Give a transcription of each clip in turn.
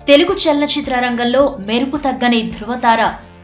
తెలుగు చలనచిత్ర రంగంలో మెరుపు తగ్గని ధృవతార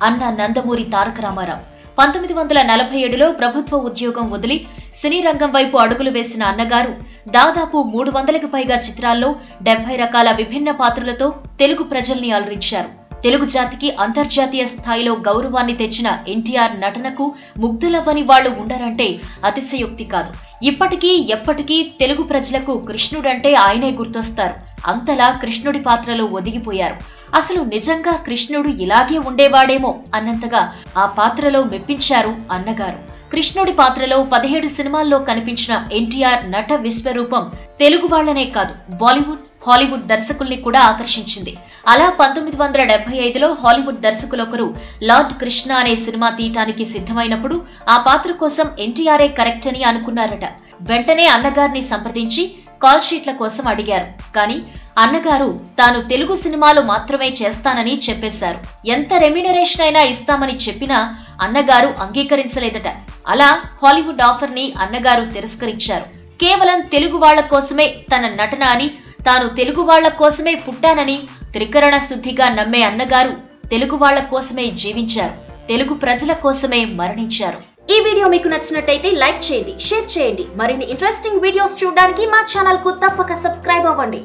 అన్న నందమూరి తారక రామారావు 1947లో ప్రభుత్వ ఉద్యోగం వదిలి సినీ రంగం వైపు అడుగులు వేసిన అన్నగారు దాదాపు 300కి పైగా చిత్రాల్లో 70 రకాల విభిన్న పాత్రలతో తెలుగు ప్రజల్ని అలరించారు. తెలుగు జాతికి అంతర్జాతీయ స్థాయిలో గౌరవాన్ని తెచ్చిన ఎన్టీఆర్ నటనకు ముగ్ధులవ్వని వాళ్లు ఉండరంటే అతిశయోక్తి కాదు. ఇప్పటికీ ఎప్పటికీ తెలుగు ప్రజలకు కృష్ణుడంటే ఆయనే గుర్తొస్తారు. అంతలా కృష్ణుడి పాత్రలో ఒదిగిపోయారు. అసలు నిజంగా కృష్ణుడు ఇలాగే ఉండేవాడేమో అన్నంతగా ఆ పాత్రలో మెప్పించారు అన్నగారు. కృష్ణుడి పాత్రలో 17 సినిమాల్లో కనిపించిన ఎన్టీఆర్ నట విశ్వరూపం తెలుగు వాళ్లనే కాదు, బాలీవుడ్, హాలీవుడ్ దర్శకుల్ని కూడా ఆకర్షించింది. అలా 1975లో హాలీవుడ్ దర్శకులొకరు లార్డ్ కృష్ణ అనే సినిమా తీయటానికి సిద్ధమైనప్పుడు ఆ పాత్ర కోసం ఎన్టీఆర్ఏ కరెక్ట్ అని అనుకున్నారట. వెంటనే అన్నగారిని సంప్రదించి కాల్ షీట్ల కోసం అడిగారు. కానీ అన్నగారు తాను తెలుగు సినిమాలు మాత్రమే చేస్తానని చెప్పేశారు. ఎంత రెమ్యునరేషన్ అయినా ఇస్తామని చెప్పినా అన్నగారు అంగీకరించలేదట. అలా హాలీవుడ్ ఆఫర్ ని అన్నగారు తిరస్కరించారు. కేవలం తెలుగు వాళ్ల కోసమే తన నటన అని, తాను తెలుగు వాళ్ల కోసమే పుట్టానని త్రికరణ శుద్ధిగా నమ్మే అన్నగారు తెలుగు వాళ్ల కోసమే జీవించారు, తెలుగు ప్రజల కోసమే మరణించారు. ఈ వీడియో మీకు నచ్చినట్టయితే లైక్ చేయండి, షేర్ చేయండి. మరిన్ని ఇంట్రెస్టింగ్ వీడియోస్ చూడడానికి మా ఛానల్ కు తప్పక సబ్స్క్రైబ్ అవ్వండి.